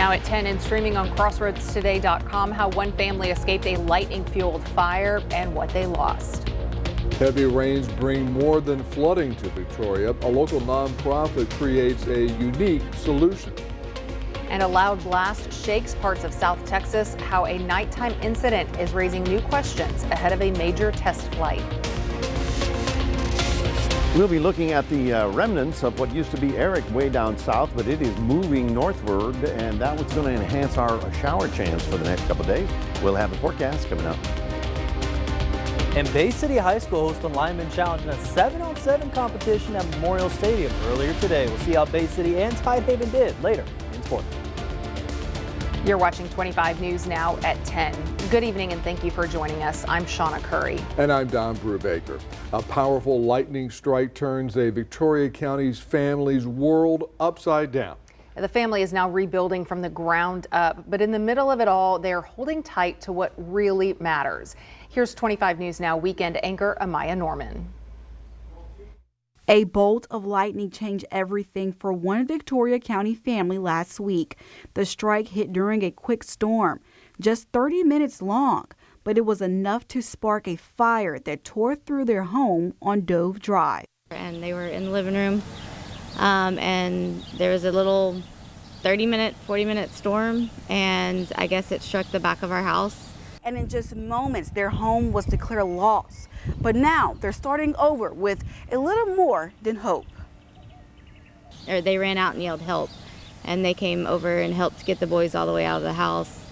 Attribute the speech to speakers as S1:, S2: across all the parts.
S1: Now at 10 and streaming on crossroadstoday.com, how one family escaped a lightning-fueled fire and what they lost.
S2: Heavy rains bring more than flooding to Victoria. A local nonprofit creates a unique solution.
S1: And a loud blast shakes parts of South Texas, how a nighttime incident is raising new questions ahead of a major test flight.
S3: We'll be looking at the remnants of what used to be Eric way down south, but it is moving northward, and that was going to enhance our shower chance for the next couple of days. We'll have the forecast coming up.
S4: And Bay City High School hosted a lineman challenge in a 7-on-7 competition at Memorial Stadium earlier today. We'll see how Bay City and Tidehaven did later in sport.
S1: You're watching 25 News now at 10. Good evening and thank you for joining us. I'm Shawna Currie.
S2: And I'm Brubaker. A powerful lightning strike turns a Victoria County's family's world upside down.
S1: The family is now rebuilding from the ground up, but in the middle of it all, they're holding tight to what really matters. Here's 25 News Now weekend anchor Amaya Norman.
S5: A bolt of lightning changed everything for one Victoria County family last week. The strike hit during a quick storm, just 30 minutes long, but it was enough to spark a fire that tore through their home on Dove Drive.
S6: And they were in the living room, and there was a little 30-minute, 40-minute storm, and I guess it struck the back of our house.
S5: And in just moments, their home was declared lost. But now they're starting over with a little more than hope.
S6: They ran out and yelled help, and they came over and helped get the boys all the way out of the house.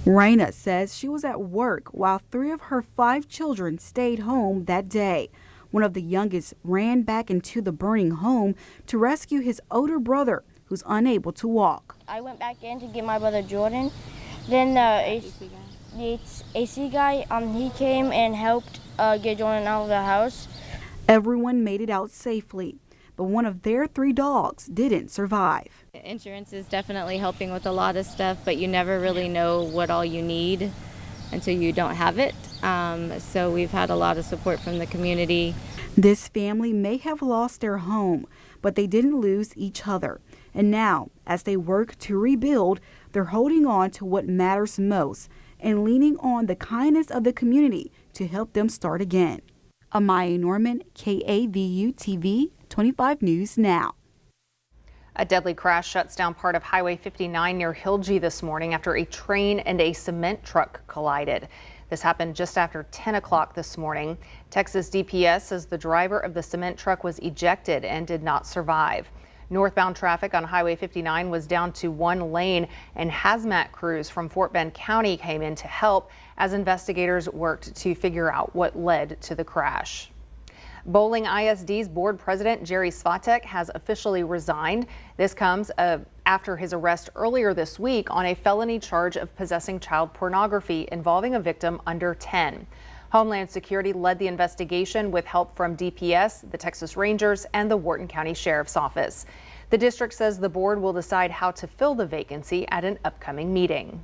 S5: Raina says she was at work while 3 of her 5 children stayed home that day. One of the youngest ran back into the burning home to rescue his older brother, who's unable to walk.
S7: I went back in to get my brother Jordan. Then the AC guy, he came and helped get Jordan out of the house.
S5: Everyone made it out safely, but one of their 3 dogs didn't survive.
S6: Insurance is definitely helping with a lot of stuff, but you never really know what all you need until you don't have it. So we've had a lot of support from the community.
S5: This family may have lost their home, but they didn't lose each other. And now, as they work to rebuild, they're holding on to what matters most and leaning on the kindness of the community to help them start again. Amaya Norman, KAVU TV, 25 News Now.
S1: A deadly crash shuts down part of Highway 59 near Hillgee this morning after a train and a cement truck collided. This happened just after 10 o'clock this morning. Texas DPS says the driver of the cement truck was ejected and did not survive. Northbound traffic on Highway 59 was down to 1 lane, and hazmat crews from Fort Bend County came in to help as investigators worked to figure out what led to the crash. Bowling ISD's board president Jerry Svatek has officially resigned. This comes after his arrest earlier this week on a felony charge of possessing child pornography involving a victim under 10. Homeland Security led the investigation with help from DPS, the Texas Rangers, and the Wharton County Sheriff's Office. The district says the board will decide how to fill the vacancy at an upcoming meeting.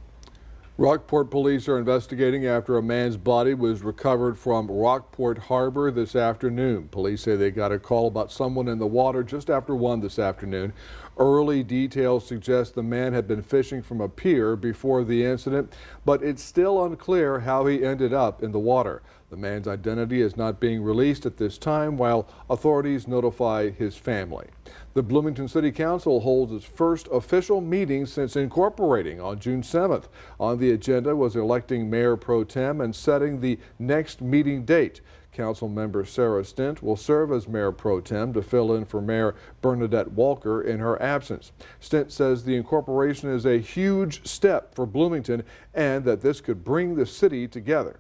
S2: Rockport police are investigating after a man's body was recovered from Rockport Harbor this afternoon. Police say they got a call about someone in the water just after 1 this afternoon. Early details suggest the man had been fishing from a pier before the incident, but it's still unclear how he ended up in the water. The man's identity is not being released at this time while authorities notify his family. The Bloomington City Council holds its first official meeting since incorporating on June 7th. On the agenda was electing Mayor Pro Tem and setting the next meeting date. Council member Sarah Stint will serve as Mayor Pro Tem to fill in for Mayor Bernadette Walker in her absence. Stint says the incorporation is a huge step for Bloomington and that this could bring the city together.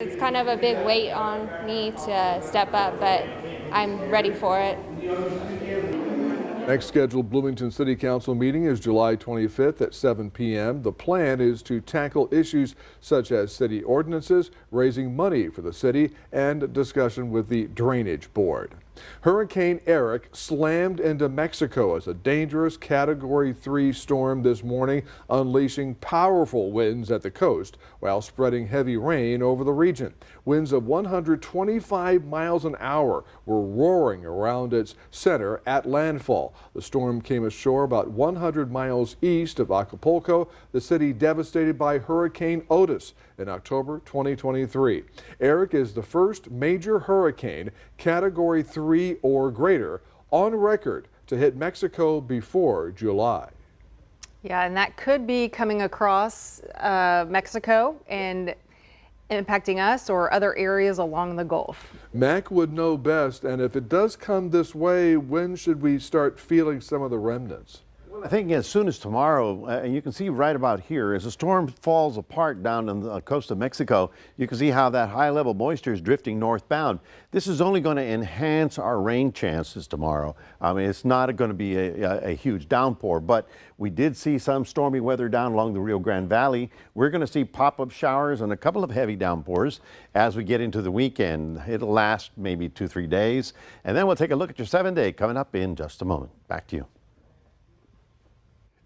S8: It's kind of a big weight on me to step up, but I'm ready for it.
S2: Next scheduled Bloomington City Council meeting is July 25th at 7 p.m. The plan is to tackle issues such as city ordinances, raising money for the city, and discussion with the Drainage Board. Hurricane Eric slammed into Mexico as a dangerous Category 3 storm this morning, unleashing powerful winds at the coast while spreading heavy rain over the region. Winds of 125 miles an hour were roaring around its center at landfall. The storm came ashore about 100 miles east of Acapulco, the city devastated by Hurricane Otis in October 2023. Eric is the first major hurricane, Category 3 or greater, on record to hit Mexico before July.
S1: Yeah, and that could be coming across Mexico and impacting us or other areas along the Gulf.
S2: Mac would know best, and if it does come this way, when should we start feeling some of the remnants?
S3: I think as soon as tomorrow, and you can see right about here, as the storm falls apart down on the coast of Mexico, you can see how that high level moisture is drifting northbound. This is only going to enhance our rain chances tomorrow. I mean, it's not going to be a huge downpour, but we did see some stormy weather down along the Rio Grande Valley. We're going to see pop-up showers and a couple of heavy downpours as we get into the weekend. It'll last maybe 2-3 days, and then we'll take a look at your 7-day coming up in just a moment. Back to you.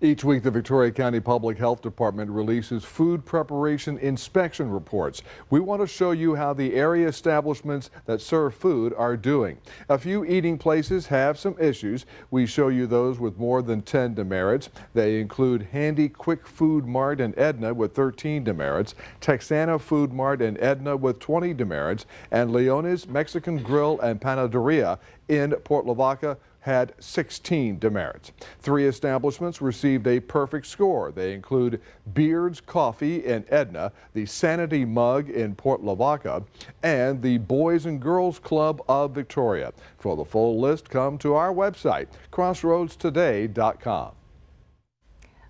S2: Each week, the Victoria County Public Health Department releases food preparation inspection reports. We want to show you how the area establishments that serve food are doing. A few eating places have some issues. We show you those with more than 10 demerits. They include Handy Quick Food Mart and Edna with 13 demerits, Texana Food Mart and Edna with 20 demerits, and Leone's Mexican Grill and Panaderia in Port Lavaca had 16 demerits. 3 establishments received a perfect score. They include Beard's Coffee in Edna, the Sanity Mug in Port Lavaca, and the Boys and Girls Club of Victoria. For the full list, come to our website, crossroadstoday.com.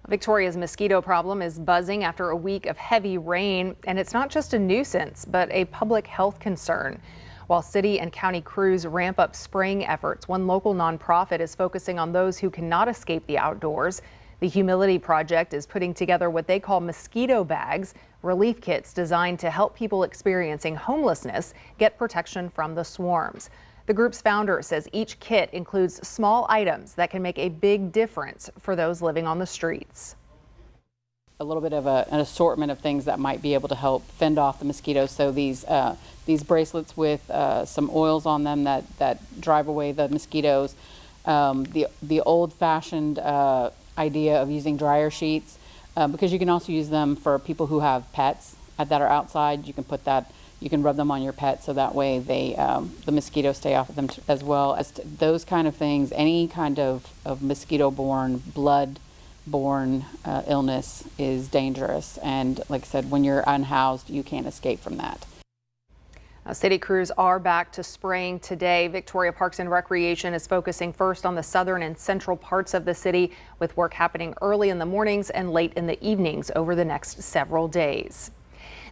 S1: Victoria's mosquito problem is buzzing after a week of heavy rain, and it's not just a nuisance, but a public health concern. While city and county crews ramp up spraying efforts, one local nonprofit is focusing on those who cannot escape the outdoors. The Humility Project is putting together what they call mosquito bags, relief kits designed to help people experiencing homelessness get protection from the swarms. The group's founder says each kit includes small items that can make a big difference for those living on the streets.
S9: A little bit of an assortment of things that might be able to help fend off the mosquitoes. So these bracelets with some oils on them that drive away the mosquitoes. The old-fashioned idea of using dryer sheets, because you can also use them for people who have pets that are outside. You can rub them on your pet so that way the mosquitoes stay off of them as well. As those kind of things, any kind of mosquito-borne, blood-borne illness is dangerous, and like I said, when you're unhoused, you can't escape from that.
S1: City crews are back to spraying today. Victoria Parks and Recreation is focusing first on the southern and central parts of the city, with work happening early in the mornings and late in the evenings over the next several days.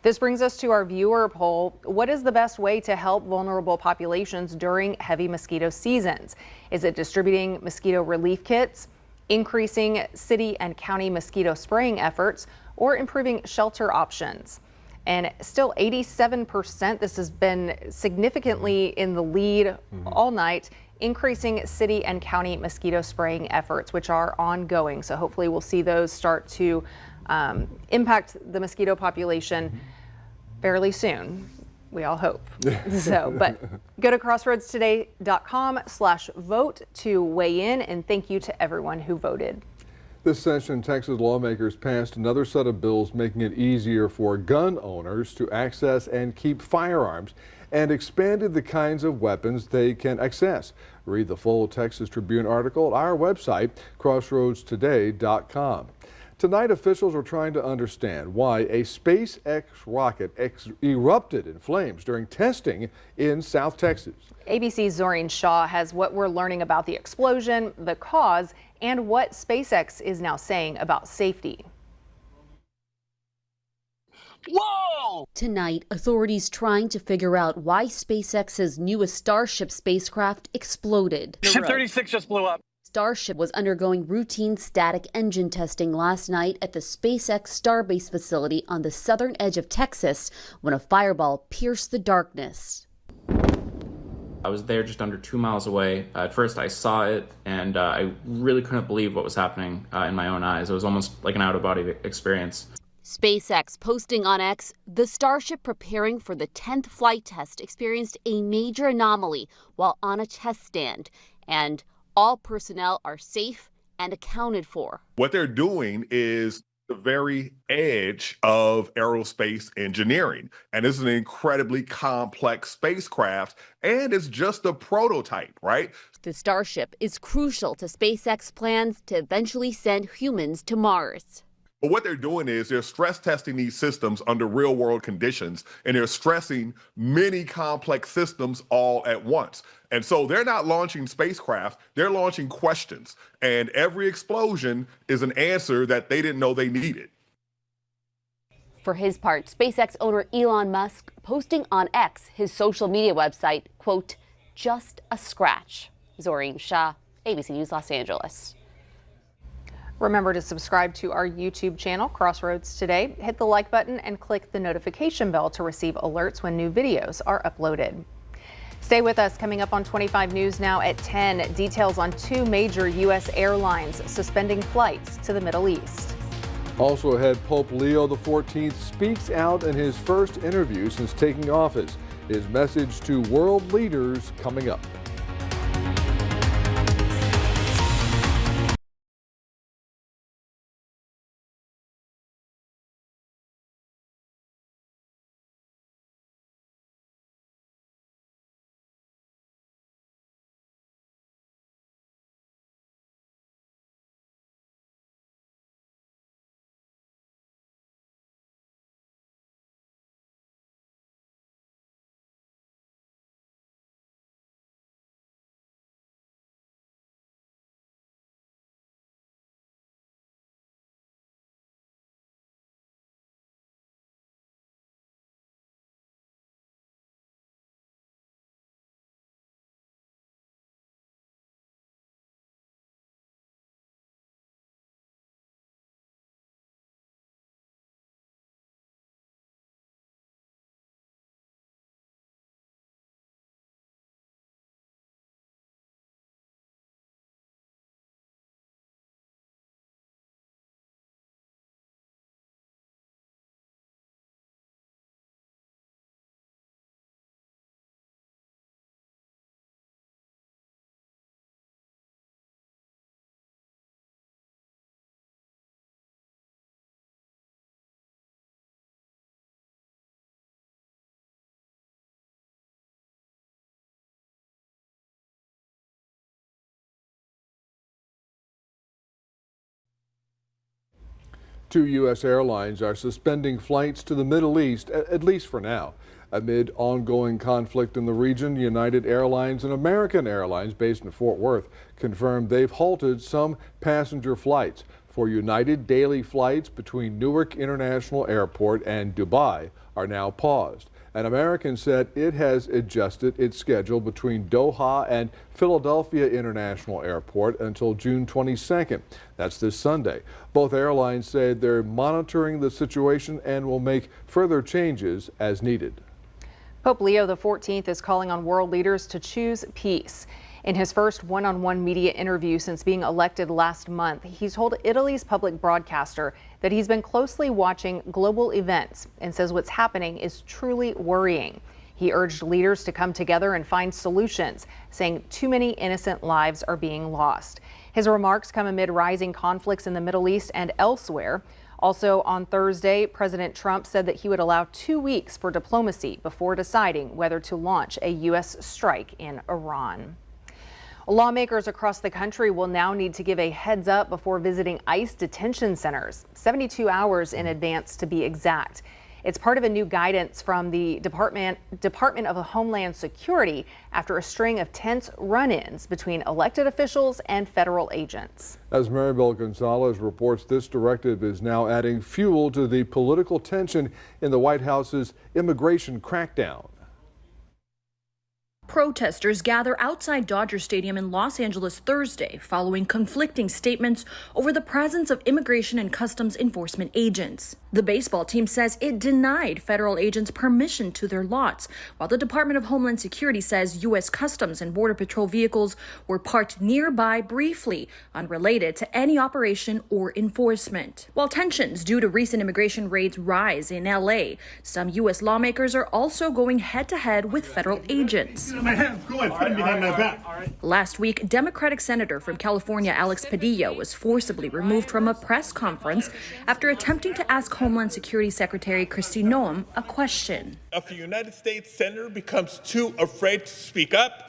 S1: This brings us to our viewer poll. What is the best way to help vulnerable populations during heavy mosquito seasons? Is it distributing mosquito relief kits, increasing city and county mosquito spraying efforts, or improving shelter options? And still 87%, this has been significantly in the lead all night, increasing city and county mosquito spraying efforts, which are ongoing. So hopefully we'll see those start to impact the mosquito population fairly soon. We all hope. But go to crossroadstoday.com/vote to weigh in, and thank you to everyone who voted.
S2: This session, Texas lawmakers passed another set of bills making it easier for gun owners to access and keep firearms, and expanded the kinds of weapons they can access. Read the full Texas Tribune article at our website, crossroadstoday.com. Tonight, officials are trying to understand why a SpaceX rocket erupted in flames during testing in South Texas.
S1: ABC's Zoreen Shaw has what we're learning about the explosion, the cause, and what SpaceX is now saying about safety.
S10: Whoa! Tonight, authorities trying to figure out why SpaceX's newest Starship spacecraft exploded.
S11: Ship 36 just blew up.
S10: Starship was undergoing routine static engine testing last night at the SpaceX Starbase facility on the southern edge of Texas when a fireball pierced the darkness.
S12: I was there just under 2 miles away. At first I saw it, and I really couldn't believe what was happening in my own eyes. It was almost like an out-of-body experience.
S10: SpaceX posting on X, the Starship preparing for the 10th flight test experienced a major anomaly while on a test stand, and all personnel are safe and accounted for.
S11: What they're doing is the very edge of aerospace engineering. And this is an incredibly complex spacecraft, and it's just a prototype, right?
S10: The Starship is crucial to SpaceX plans to eventually send humans to Mars.
S11: But what they're doing is they're stress testing these systems under real world conditions, and they're stressing many complex systems all at once. And so they're not launching spacecraft, they're launching questions. And every explosion is an answer that they didn't know they needed.
S10: For his part, SpaceX owner Elon Musk posting on X, his social media website, quote, just a scratch. Zoreem Shah, ABC News, Los Angeles.
S1: Remember to subscribe to our YouTube channel, Crossroads Today. Hit the like button and click the notification bell to receive alerts when new videos are uploaded. Stay with us. Coming up on 25 News now at 10, details on 2 major U.S. airlines suspending flights to the Middle East.
S2: Also ahead, Pope Leo XIV speaks out in his first interview since taking office. His message to world leaders coming up. Two U.S. airlines are suspending flights to the Middle East, at least for now. Amid ongoing conflict in the region, United Airlines and American Airlines, based in Fort Worth, confirmed they've halted some passenger flights. For United, daily flights between Newark International Airport and Dubai are now paused. And American said it has adjusted its schedule between Doha and Philadelphia International Airport until June 22nd. That's this Sunday. Both airlines say they're monitoring the situation and will make further changes as needed.
S1: Pope Leo XIV is calling on world leaders to choose peace. In his first one-on-one media interview since being elected last month, he told Italy's public broadcaster that he's been closely watching global events and says what's happening is truly worrying. He urged leaders to come together and find solutions, saying too many innocent lives are being lost. His remarks come amid rising conflicts in the Middle East and elsewhere. Also on Thursday, President Trump said that he would allow 2 weeks for diplomacy before deciding whether to launch a U.S. strike in Iran. Lawmakers across the country will now need to give a heads up before visiting ICE detention centers, 72 hours in advance to be exact. It's part of a new guidance from the Department of Homeland Security after a string of tense run-ins between elected officials and federal agents.
S2: As Maribel Gonzalez reports, this directive is now adding fuel to the political tension in the White House's immigration crackdown.
S13: Protesters gather outside Dodger Stadium in Los Angeles Thursday following conflicting statements over the presence of Immigration and Customs Enforcement agents. The baseball team says it denied federal agents permission to their lots, while the Department of Homeland Security says U.S. Customs and Border Patrol vehicles were parked nearby briefly, unrelated to any operation or enforcement. While tensions due to recent immigration raids rise in L.A., some U.S. lawmakers are also going head-to-head with federal agents. Last week, Democratic Senator from California Alex Padilla was forcibly removed from a press conference after attempting to ask Homeland Security Secretary Kristi Noem a question.
S14: If a United States senator becomes too afraid to speak up,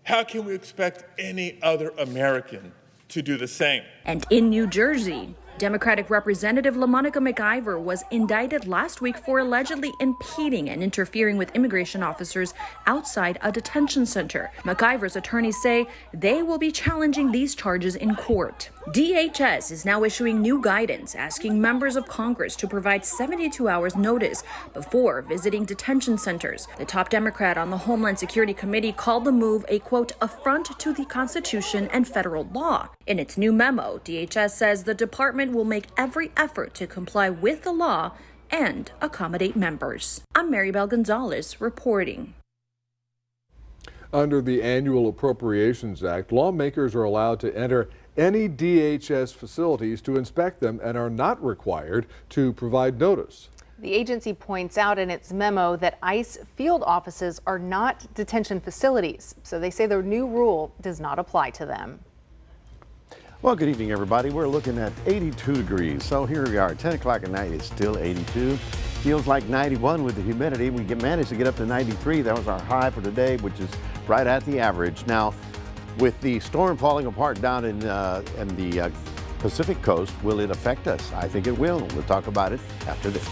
S14: how can we expect any other American to do the same?
S13: And in New Jersey, Democratic Representative LaMonica McIver was indicted last week for allegedly impeding and interfering with immigration officers outside a detention center. McIver's attorneys say they will be challenging these charges in court. DHS is now issuing new guidance asking members of Congress to provide 72 hours notice before visiting detention centers. The top Democrat on the Homeland Security Committee called the move a, quote, affront to the Constitution and federal law. In its new memo, DHS says the department will make every effort to comply with the law and accommodate members. I'm Maribel Gonzalez reporting.
S2: Under the Annual Appropriations Act, lawmakers are allowed to enter any DHS facilities to inspect them and are not required to provide notice.
S1: The agency points out in its memo that ICE field offices are not detention facilities, so they say their new rule does not apply to them.
S3: Well, good evening, everybody. We're looking at 82 degrees. So here we are, 10 o'clock at night, it's still 82. Feels like 91 with the humidity. We managed to get up to 93. That was our high for today, which is right at the average. Now, with the storm falling apart down in the Pacific coast, will it affect us? I think it will. We'll talk about it after this.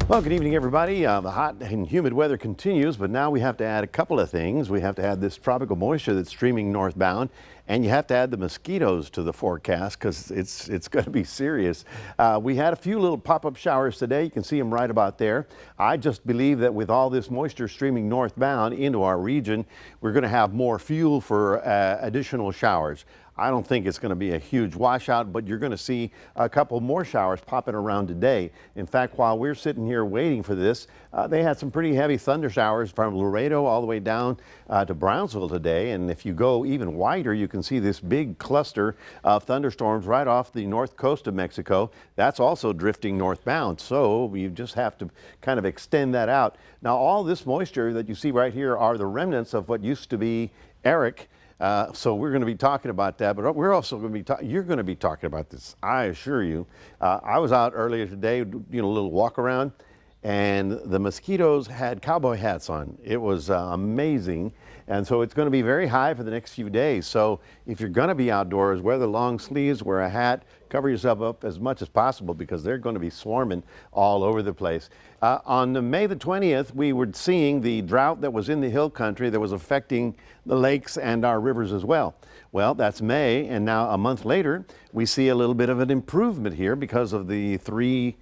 S3: Well, good evening, everybody. The hot and humid weather continues, but now we have to add a couple of things. We have to add this tropical moisture that's streaming northbound, and you have to add the mosquitoes to the forecast because it's going to be serious. We had a few little pop-up showers today. You can see them right about there. I just believe that with all this moisture streaming northbound into our region, we're going to have more fuel for additional showers. I don't think it's going to be a huge washout, but you're going to see a couple more showers popping around today. In fact, while we're sitting here waiting for this, they had some pretty heavy thunder showers from Laredo all the way down to Brownsville today. And if you go even wider, you can see this big cluster of thunderstorms right off the north coast of Mexico. That's also drifting northbound. So you just have to kind of extend that out. Now, all this moisture that you see right here are the remnants of what used to be Eric. So we're going to be talking about that, but we're also going to be you're going to be talking about this, I assure you. I was out earlier today, a little walk around, and the mosquitoes had cowboy hats on. It was amazing. And so it's going to be very high for the next few days. So if you're going to be outdoors, wear the long sleeves, wear a hat, cover yourself up as much as possible because they're going to be swarming all over the place. On May the 20th, we were seeing the drought that was in the hill country that was affecting the lakes and our rivers as well. Well, that's May, and now a month later, we see a little bit of an improvement here because of the 2-3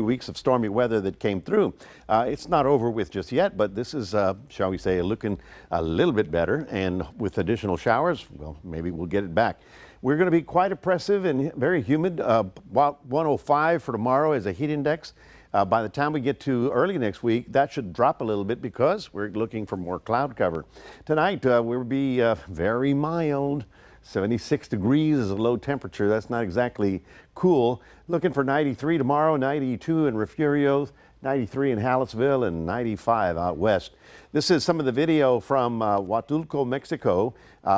S3: weeks of stormy weather that came through. It's not over with just yet, but this is, shall we say, looking a little bit better. And with additional showers, well, maybe we'll get it back. We're going to be quite oppressive and very humid. About 105 for tomorrow as a heat index. By the time we get to early next week, that should drop a little bit because we're looking for more cloud cover. Tonight, we'll be very mild. 76 degrees is a low temperature. That's not exactly cool. Looking for 93 tomorrow, 92 in Refugio, 93 in Hallettsville, and 95 out west. This is some of the video from Huatulco, Mexico,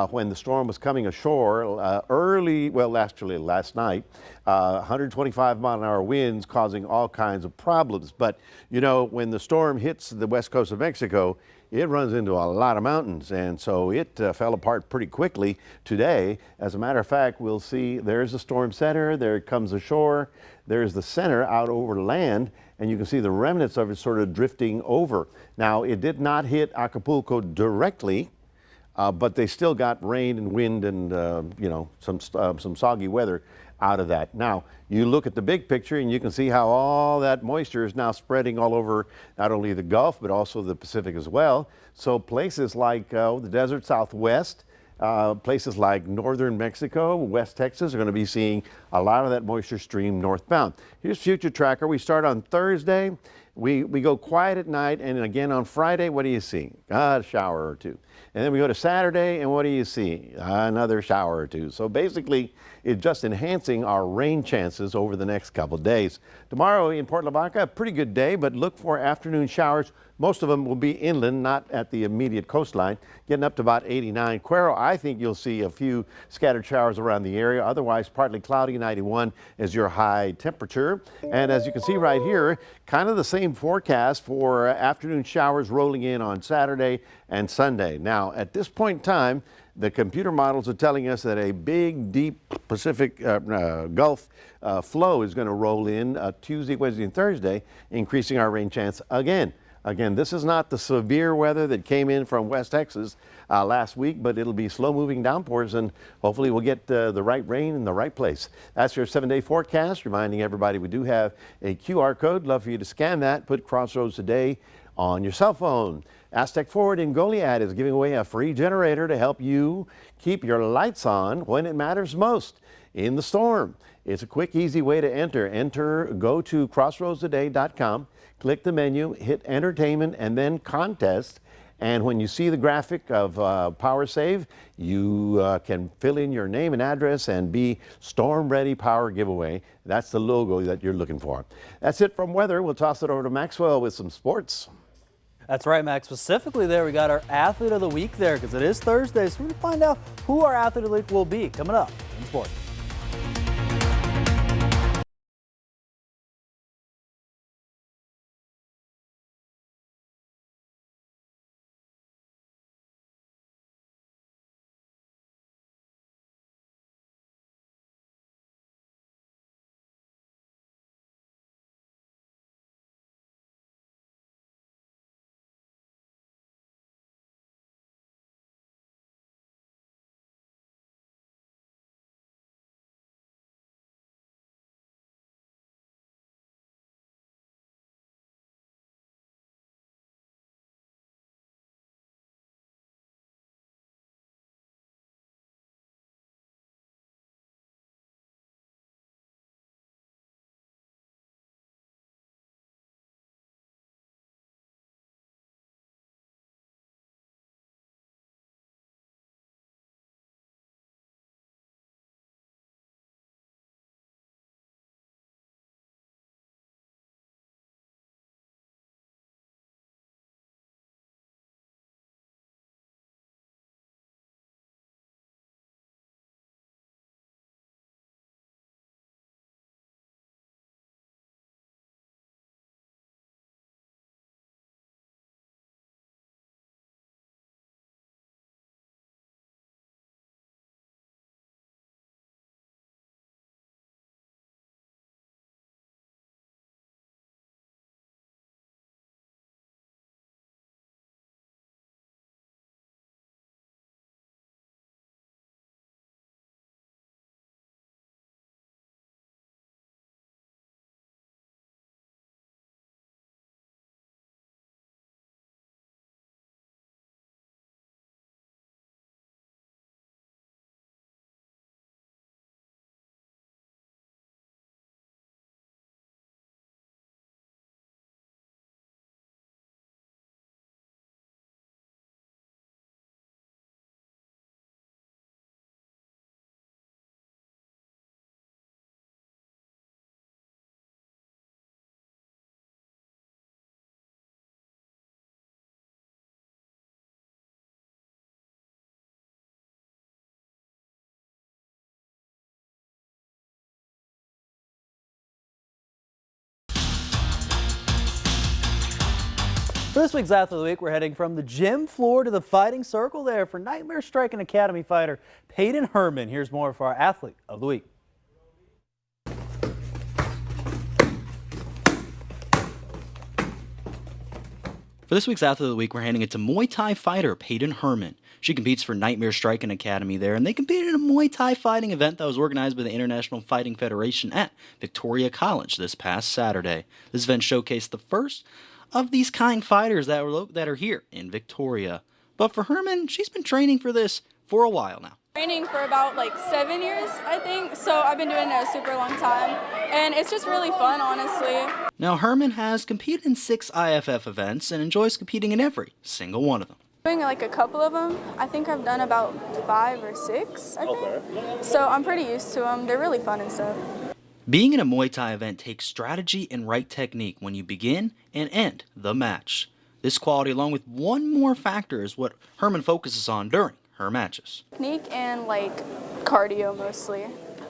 S3: when the storm was coming ashore last night. 125-mile-an-hour winds causing all kinds of problems. But, when the storm hits the west coast of Mexico, it runs into a lot of mountains, and so it fell apart pretty quickly today. As a matter of fact, we'll see there's the storm center, there it comes ashore, there's the center out over land, and you can see the remnants of it sort of drifting over. Now, it did not hit Acapulco directly, but they still got rain and wind and, some soggy weather out of that. Now, you look at the big picture and you can see how all that moisture is now spreading all over not only the Gulf, but also the Pacific as well. So places like the desert Southwest, places like northern Mexico, West Texas are going to be seeing a lot of that moisture stream northbound. Here's Future Tracker. We start on Thursday. We go quiet at night, and again on Friday, what do you see? A shower or two. And then we go to Saturday, and what do you see? Another shower or two. So basically, it's just enhancing our rain chances over the next couple of days. Tomorrow in Port Lavaca, a pretty good day, but look for afternoon showers. Most of them will be inland, not at the immediate coastline, getting up to about 89. Cuero, I think you'll see a few scattered showers around the area. Otherwise, partly cloudy, 91 is your high temperature. And as you can see right here, kind of the same forecast for afternoon showers rolling in on Saturday and Sunday. Now, at this point in time, the computer models are telling us that a big, deep Pacific Gulf flow is going to roll in Tuesday, Wednesday, and Thursday, increasing our rain chance again. Again, this is not the severe weather that came in from West Texas last week, but it'll be slow-moving downpours, and hopefully we'll get the right rain in the right place. That's your 7-day forecast, reminding everybody we do have a QR code. Love for you to scan that. Put Crossroads Today on your cell phone. Aztec Ford in Goliad is giving away a free generator to help you keep your lights on when it matters most in the storm. It's a quick, easy way to enter. Go to crossroadstoday.com, click the menu, hit entertainment, and then contest. And when you see the graphic of Power Save, you can fill in your name and address and be Storm Ready Power Giveaway. That's the logo that you're looking for. That's it from weather. We'll toss it over to Maxwell with some sports.
S4: That's right, Max. Specifically there, we got our Athlete of the Week there because it is Thursday, so we're going to find out who our Athlete of the Week will be coming up in sports. For this week's Athlete of the Week, we're heading from the gym floor to the fighting circle there for Nightmare Striking Academy fighter Peyton Herman. Here's more for our Athlete of the Week.
S15: For this week's Athlete of the Week, we're handing it to Muay Thai fighter Peyton Herman. She competes for Nightmare Striking Academy there, and they competed in a Muay Thai fighting event that was organized by the International Fighting Federation at Victoria College this past Saturday. This event showcased the first of these kind fighters that are here in Victoria. But for Herman, she's been training for this for a while now.
S16: Training for about like 7 years, I think. So I've been doing it a super long time, and it's just really fun, honestly.
S15: Now, Herman has competed in 6 IFF events and enjoys competing in every single one of them.
S16: Doing like a couple of them. I think I've done about 5 or 6, I think. So I'm pretty used to them. They're really fun and stuff.
S15: Being in a Muay Thai event takes strategy and right technique when you begin and end the match. This quality, along with one more factor, is what Herman focuses on during her matches.
S16: Technique and like cardio mostly.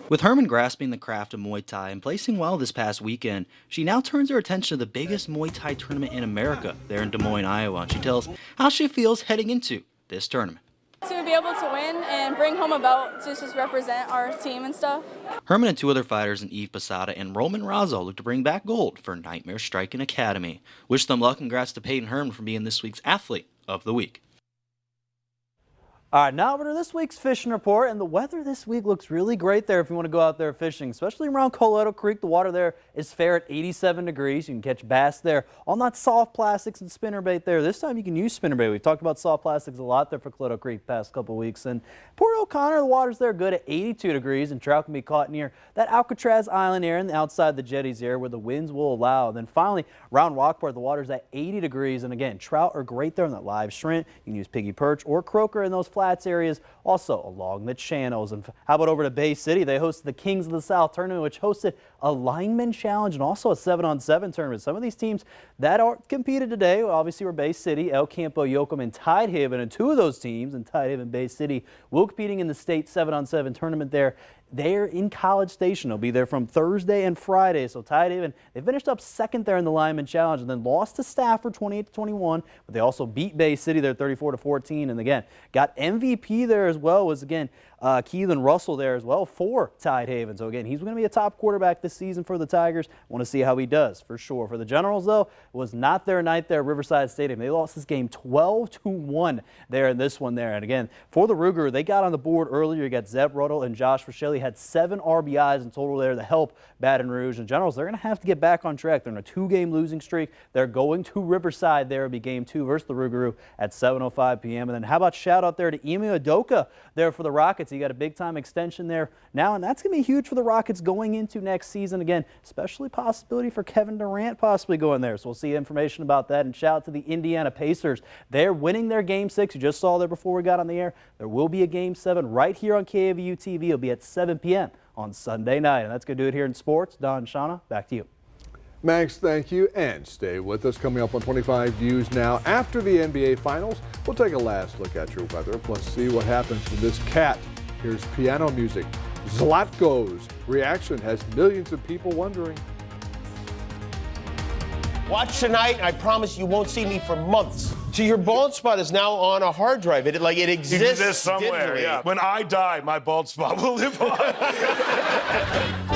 S15: With Herman grasping the craft of Muay Thai and placing well this past weekend, she now turns her attention to the biggest Muay Thai tournament in America, there in Des Moines, Iowa, and she tells how she feels heading into this tournament.
S16: To be able to win and bring home a belt to just represent our team and stuff.
S15: Herman and 2 other fighters in Eve Posada and Roman Razzo look to bring back gold for Nightmare Striking Academy. Wish them luck and congrats to Peyton Herman for being this week's Athlete of the Week.
S4: All right, now over to this week's fishing report, and the weather this week looks really great there if you want to go out there fishing, especially around Colorado Creek. The water there is fair at 87 degrees. You can catch bass there on that soft plastics and spinnerbait there. This time you can use spinnerbait. We've talked about soft plastics a lot there for Colorado Creek the past couple of weeks. And Port O'Connor, the water's there good at 82 degrees, and trout can be caught near that Alcatraz Island area and outside the jetties area where the winds will allow. And then finally, around Rockport, the water's at 80 degrees. And again, trout are great there on that live shrimp. You can use piggy perch or croaker in those flats areas, also along the channels. And how about over to Bay City? They hosted the Kings of the South tournament, which hosted a lineman challenge and also a 7-on-7 tournament. Some of these teams that are competed today obviously were Bay City, El Campo, Yoakum, and Tidehaven, and 2 of those teams in Tidehaven, Bay City, will be competing in the state 7-on-7 tournament there. They're in College Station. They'll be there from Thursday and Friday. So Tidehaven, they finished up second there in the Lineman Challenge and then lost to Stafford 28-21. But they also beat Bay City there 34-14. And again, got MVP there as well was again Keelan Russell there as well for Tidehaven. So again, he's going to be a top quarterback this season for the Tigers. Want to see how he does for sure. For the Generals though, it was not their night there at Riverside Stadium. They lost this game 12-1 there in this one there. And again, for the Ruger, they got on the board earlier. You got Zeb Ruddle and Josh Rochelle had 7 RBIs in total there to help Baton Rouge. And Generals, they're going to have to get back on track. They're in a 2-game losing streak. They're going to Riverside there. It'll be game 2 versus the Rougarou at 7:05 p.m. And then how about shout out there to Emi Udoka there for the Rockets. He got a big time extension there now, and that's going to be huge for the Rockets going into next season. Again, especially possibility for Kevin Durant possibly going there. So we'll see information about that. And shout out to the Indiana Pacers. They're winning their game 6. You just saw there before we got on the air. There will be a game 7 right here on KAVU TV. It'll be at 7 p.m. on Sunday night. And that's going to do it here in sports. Don, Shawna, back to you.
S2: Max, thank you, and stay with us. Coming up on 25 News now, after the NBA Finals, we'll take a last look at your weather, plus see what happens to this cat. Here's piano music. Zlatko's reaction has millions of people wondering.
S17: Watch tonight, I promise you won't see me for months. So your bald spot is now on a hard drive. It exists
S18: somewhere.
S17: digitally.
S18: Yeah. When I die, my bald spot will live on.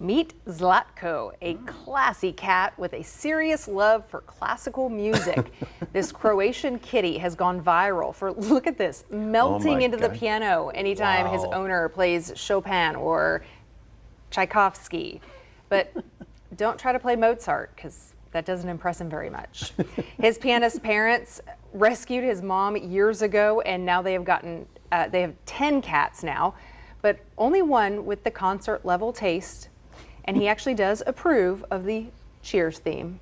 S1: Meet Zlatko, a classy cat with a serious love for classical music. This Croatian kitty has gone viral for, look at this, melting into the piano anytime his owner plays Chopin or Tchaikovsky. But don't try to play Mozart, because that doesn't impress him very much. His pianist parents rescued his mom years ago, and now they have 10 cats now, but only one with the concert level taste. And he actually does approve of the Cheers theme.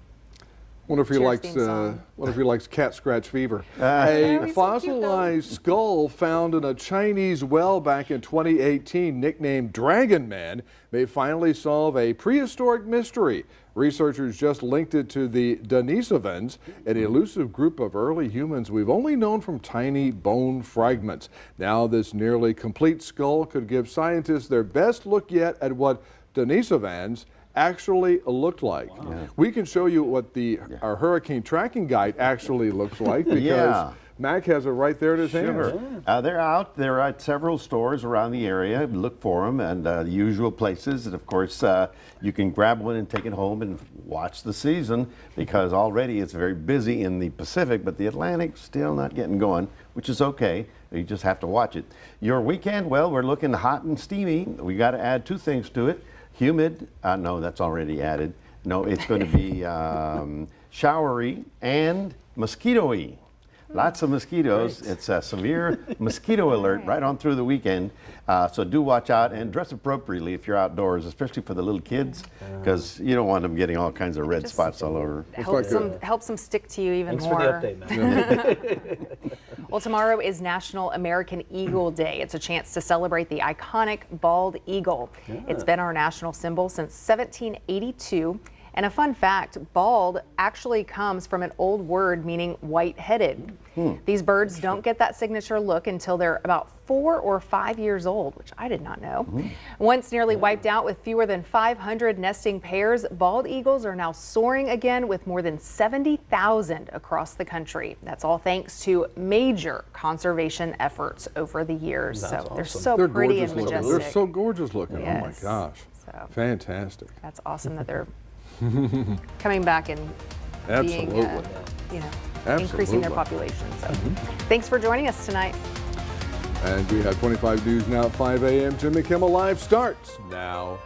S2: Wonder if he likes cat scratch fever. A fossilized skull found in a Chinese well back in 2018, nicknamed Dragon Man, may finally solve a prehistoric mystery. Researchers just linked it to the Denisovans, an elusive group of early humans we've only known from tiny bone fragments. Now this nearly complete skull could give scientists their best look yet at what Denisovans actually looked like. Wow. We can show you what our hurricane tracking guide actually looks like, because Mac has it right there in his hands.
S3: They're at several stores around the area. Look for them, and the usual places. And of course, you can grab one and take it home and watch the season, because already it's very busy in the Pacific, but the Atlantic's still not getting going, which is okay. You just have to watch it. Your weekend, well, we're looking hot and steamy. We got to add two things to it. Humid, no, that's already added. No, it's going to be showery and mosquito-y. Lots of mosquitoes. It's a severe mosquito alert right on through the weekend. So do watch out and dress appropriately if you're outdoors, especially for the little kids, because you don't want them getting all kinds of red spots all over.
S1: Helps them stick to you even more.
S4: Thanks for the update, Matt.
S1: Well, tomorrow is National American Eagle Day. It's a chance to celebrate the iconic bald eagle. It's been our national symbol since 1782. And a fun fact, bald actually comes from an old word meaning white-headed. These birds don't get that signature look until they're about 4 or 5 years old, which I did not know. Once nearly wiped out with fewer than 500 nesting pairs, bald eagles are now soaring again with more than 70,000 across the country. That's all thanks to major conservation efforts over the years.
S2: That's awesome.
S1: They're so pretty and majestic.
S2: They're so gorgeous looking.
S1: Yes.
S2: Oh my gosh. Fantastic.
S1: That's awesome that they're coming back and being, increasing their population. So thanks for joining us tonight.
S2: And we have 25 News Now at 5 a.m. Jimmy Kimmel Live starts now.